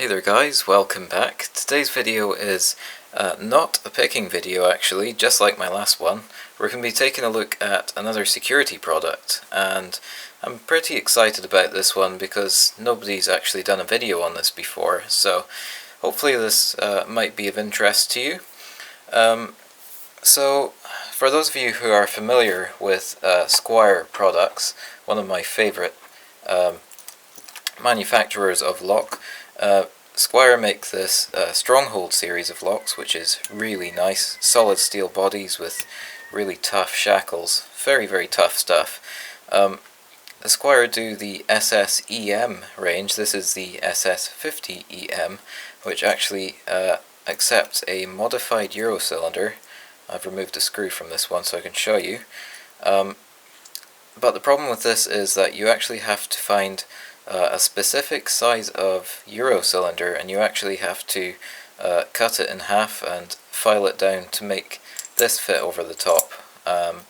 Hey there guys, welcome back. Today's video is not a picking video actually, just like my last one. We're going to be taking a look at another security product, and I'm pretty excited about this one because nobody's actually done a video on this before, so hopefully this might be of interest to you. So for those of you who are familiar with Squire products, one of my favourite manufacturers of lock, Squire make this Stronghold series of locks, which is really nice, solid steel bodies with really tough shackles, very tough stuff. Squire do the SSEM range. This is the SS50EM, which actually accepts a modified Euro cylinder. I've removed a screw from this one so I can show you. But the problem with this is that you actually have to find a specific size of Euro cylinder, and you actually have to cut it in half and file it down to make this fit over the top. And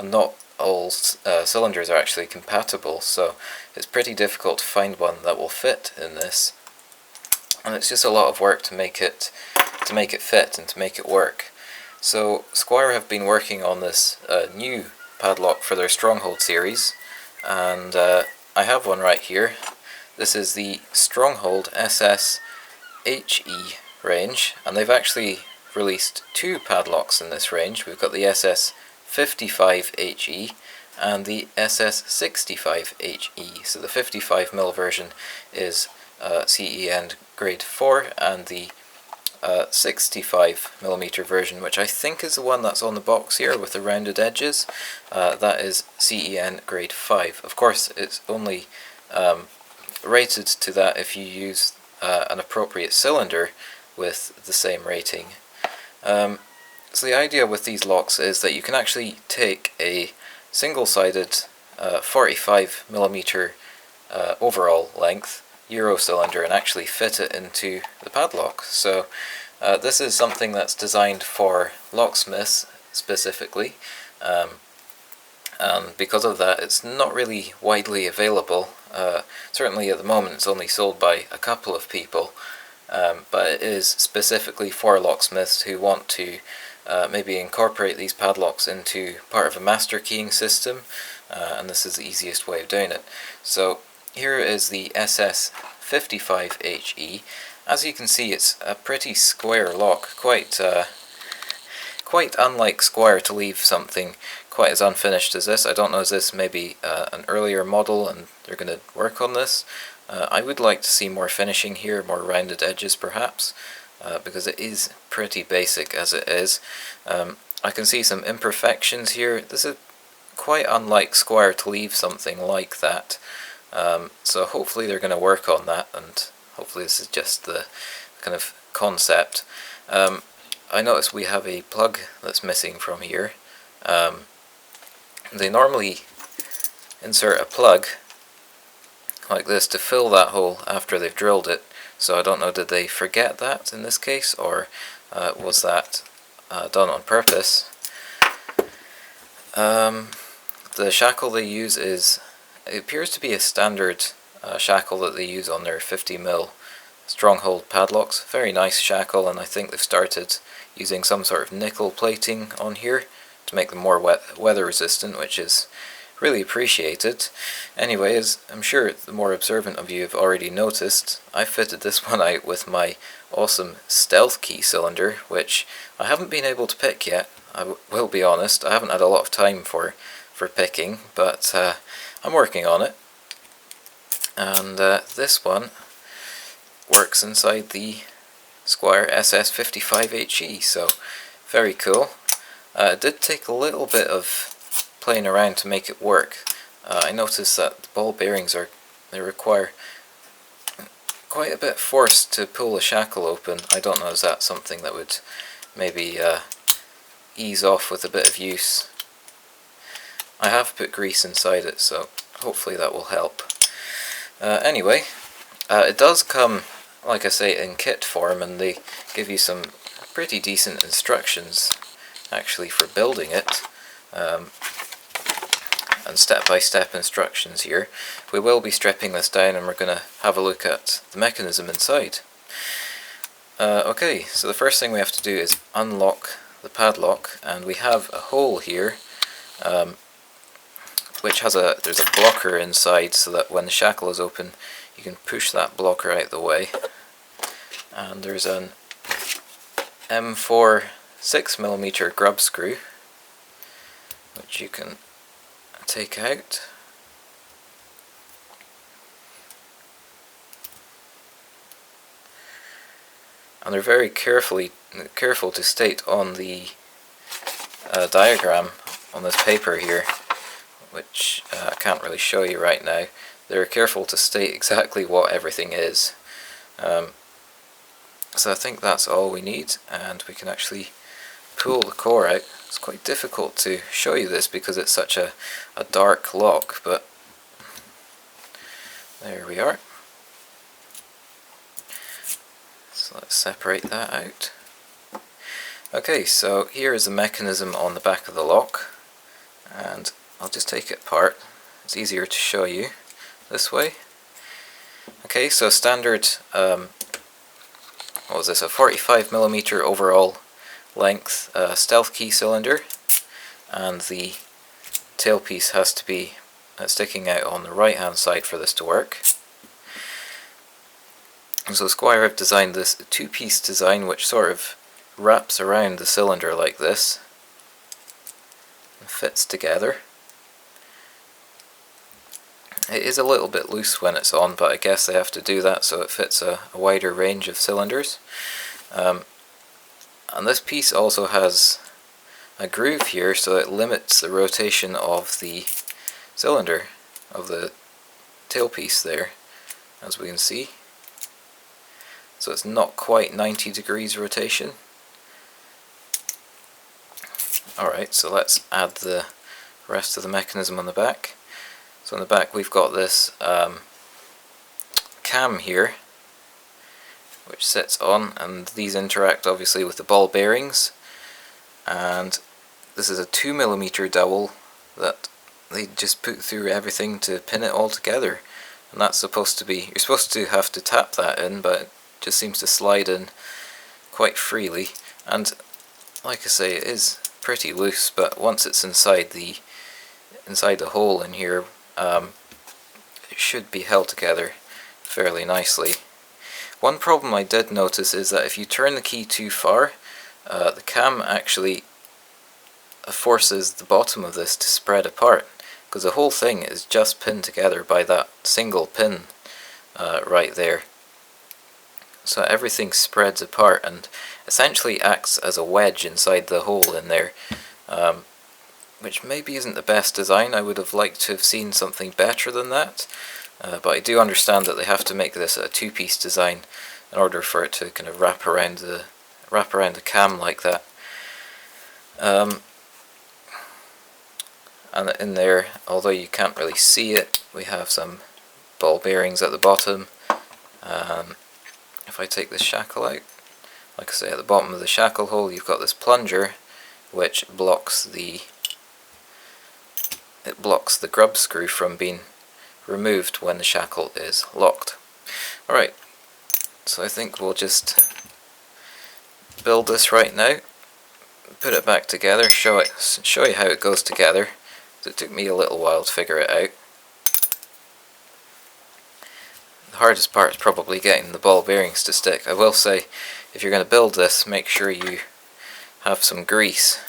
not all cylinders are actually compatible, so it's pretty difficult to find one that will fit in this. And it's just a lot of work to make it fit and to make it work. So Squire have been working on this new padlock for their Stronghold series, and I have one right here. This is the Stronghold SS55HE range, and they've actually released two padlocks in this range. We've got the SS55HE and the SS65HE. So the 55mm version is CEN grade 4, and the 65mm version, which I think is the one that's on the box here with the rounded edges, that is CEN grade 5. Of course, it's only rated to that if you use an appropriate cylinder with the same rating. So the idea with these locks is that you can actually take a single-sided 45mm overall length Euro cylinder and actually fit it into the padlock. So this is something that's designed for locksmiths specifically, and because of that it's not really widely available. Certainly at the moment it's only sold by a couple of people, but it is specifically for locksmiths who want to maybe incorporate these padlocks into part of a master keying system, and this is the easiest way of doing it. So here is the SS55HE. As you can see, it's a pretty square lock, quite unlike Squire to leave something quite as unfinished as this. I don't know, is this maybe an earlier model and they're going to work on this? I would like to see more finishing here, more rounded edges perhaps, because it is pretty basic as it is. I can see some imperfections here. This is quite unlike Squire to leave something like that. So hopefully they're going to work on that, and hopefully this is just the kind of concept. I notice we have a plug that's missing from here. They normally insert a plug like this to fill that hole after they've drilled it, so I don't know, did they forget that in this case, or was that done on purpose? The shackle they use it appears to be a standard shackle that they use on their 50mm Stronghold padlocks. Very nice shackle, and I think they've started using some sort of nickel plating on here to make them more weather resistant, which is really appreciated. Anyways, I'm sure the more observant of you have already noticed, I fitted this one out with my awesome stealth key cylinder, which I haven't been able to pick yet. I will be honest, I haven't had a lot of time for picking, but I'm working on it. And this one works inside the Squire SS55HE, so very cool. It did take a little bit of playing around to make it work. I noticed that the ball bearings they require quite a bit of force to pull the shackle open. I don't know, is that something that would maybe ease off with a bit of use? I have put grease inside it, so hopefully that will help. Anyway, it does come, like I say, in kit form, and they give you some pretty decent instructions actually for building it, and step-by-step instructions here. We will be stripping this down and we're going to have a look at the mechanism inside. Okay, so the first thing we have to do is unlock the padlock, and we have a hole here which has there's a blocker inside, so that when the shackle is open you can push that blocker out the way. And there's an M4 6mm grub screw which you can take out. And they're very careful to state on the diagram on this paper here, which I can't really show you right now. They're careful to state exactly what everything is. So I think that's all we need, and we can actually pull the core out. It's quite difficult to show you this because it's such a dark lock, but there we are. So let's separate that out. Okay, so here is the mechanism on the back of the lock, and I'll just take it apart. It's easier to show you this way. Okay, so standard, what was this, a 45mm overall length stealth key cylinder, and the tailpiece has to be sticking out on the right hand side for this to work. And so Squire have designed this two-piece design which sort of wraps around the cylinder like this and fits together. It is a little bit loose when it's on, but I guess they have to do that so it fits a wider range of cylinders. And this piece also has a groove here, so it limits the rotation of the cylinder, of the tailpiece there, as we can see. So it's not quite 90 degrees rotation. Alright, so let's add the rest of the mechanism on the back. So on the back we've got this cam here, which sits on, and these interact obviously with the ball bearings. And this is a 2mm dowel that they just put through everything to pin it all together. And that's supposed to be, you're supposed to have to tap that in, but it just seems to slide in quite freely. And like I say, it is pretty loose, but once it's inside the hole in here, it should be held together fairly nicely. One problem I did notice is that if you turn the key too far, the cam actually forces the bottom of this to spread apart, because the whole thing is just pinned together by that single pin right there. So everything spreads apart and essentially acts as a wedge inside the hole in there, which maybe isn't the best design. I would have liked to have seen something better than that, but I do understand that they have to make this a two-piece design in order for it to kind of wrap around the cam like that. And in there, although you can't really see it, we have some ball bearings at the bottom. If I take this shackle out, like I say, at the bottom of the shackle hole you've got this plunger which blocks the grub screw from being removed when the shackle is locked. Alright, so I think we'll just build this right now, put it back together, show you how it goes together. It took me a little while to figure it out. The hardest part is probably getting the ball bearings to stick. I will say, if you're going to build this, make sure you have some grease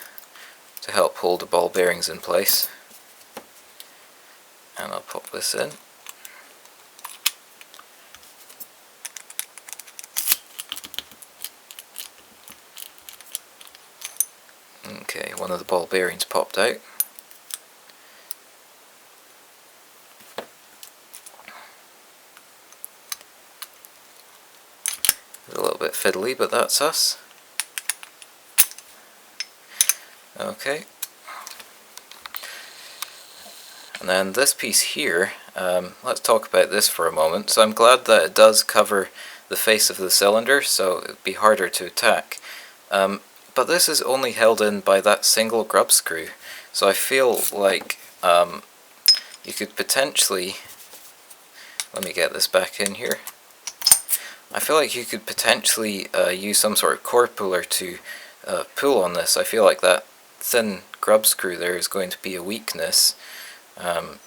to help hold the ball bearings in place. And I'll pop this in. Okay, one of the ball bearings popped out. It's a little bit fiddly, but that's us. Okay. And then this piece here, let's talk about this for a moment. So I'm glad that it does cover the face of the cylinder, so it would be harder to attack. But this is only held in by that single grub screw, so I feel like you could potentially, let me get this back in here, I feel like you could potentially use some sort of core puller to pull on this. I feel like that thin grub screw there is going to be a weakness, but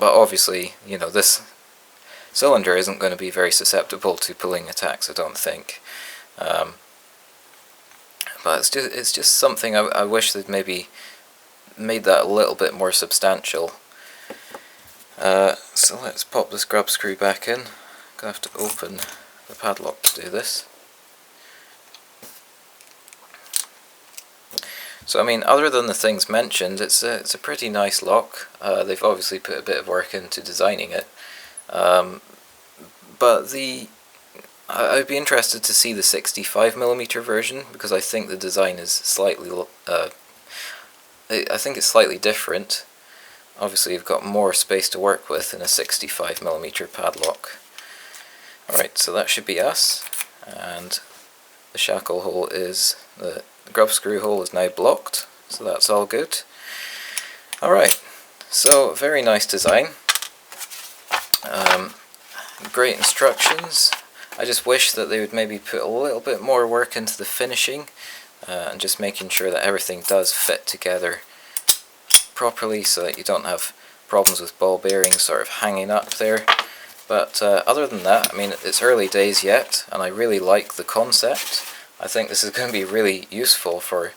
obviously, you know, this cylinder isn't going to be very susceptible to pulling attacks, I don't think. But it's just something I wish they'd maybe made that a little bit more substantial. So let's pop this grub screw back in. I'm going to have to open the padlock to do this. So I mean, other than the things mentioned, it's a pretty nice lock. They've obviously put a bit of work into designing it. But I'd be interested to see the 65mm version, because I think the design is slightly, I think it's slightly different. Obviously you've got more space to work with in a 65mm padlock. Alright, so that should be us, and the shackle hole is, the grub screw hole is now blocked, so that's all good. Alright, so very nice design. Great instructions. I just wish that they would maybe put a little bit more work into the finishing, and just making sure that everything does fit together properly so that you don't have problems with ball bearings sort of hanging up there. But other than that, I mean, it's early days yet, and I really like the concept. I think this is going to be really useful for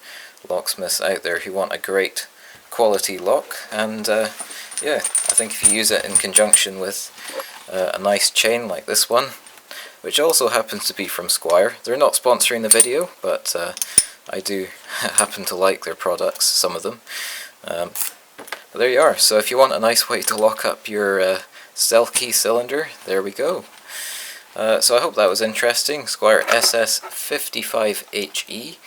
locksmiths out there who want a great quality lock, and yeah, I think if you use it in conjunction with a nice chain like this one, which also happens to be from Squire. They're not sponsoring the video, but I do happen to like their products, some of them. But there you are. So if you want a nice way to lock up your stealth key cylinder, there we go. So I hope that was interesting. Squire SS55HE.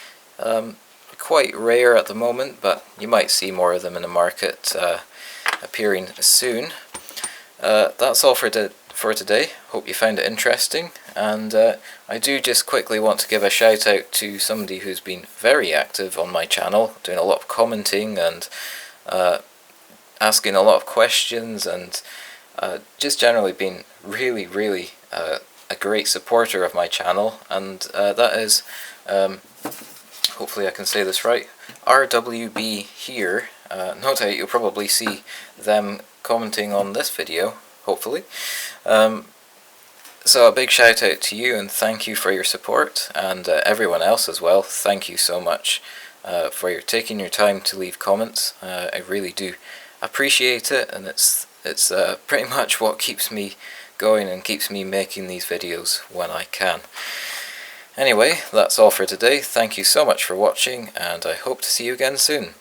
Quite rare at the moment, but you might see more of them in the market appearing soon. That's all for today. Hope you found it interesting, and I do just quickly want to give a shout out to somebody who's been very active on my channel, doing a lot of commenting and asking a lot of questions, and just generally being really a great supporter of my channel, and that is, hopefully I can say this right, RWB here. No doubt you'll probably see them commenting on this video, hopefully. So a big shout out to you, and thank you for your support, and everyone else as well. Thank you so much for taking your time to leave comments. I really do appreciate it, and it's pretty much what keeps me going and keeps me making these videos when I can. Anyway, that's all for today. Thank you so much for watching, and I hope to see you again soon.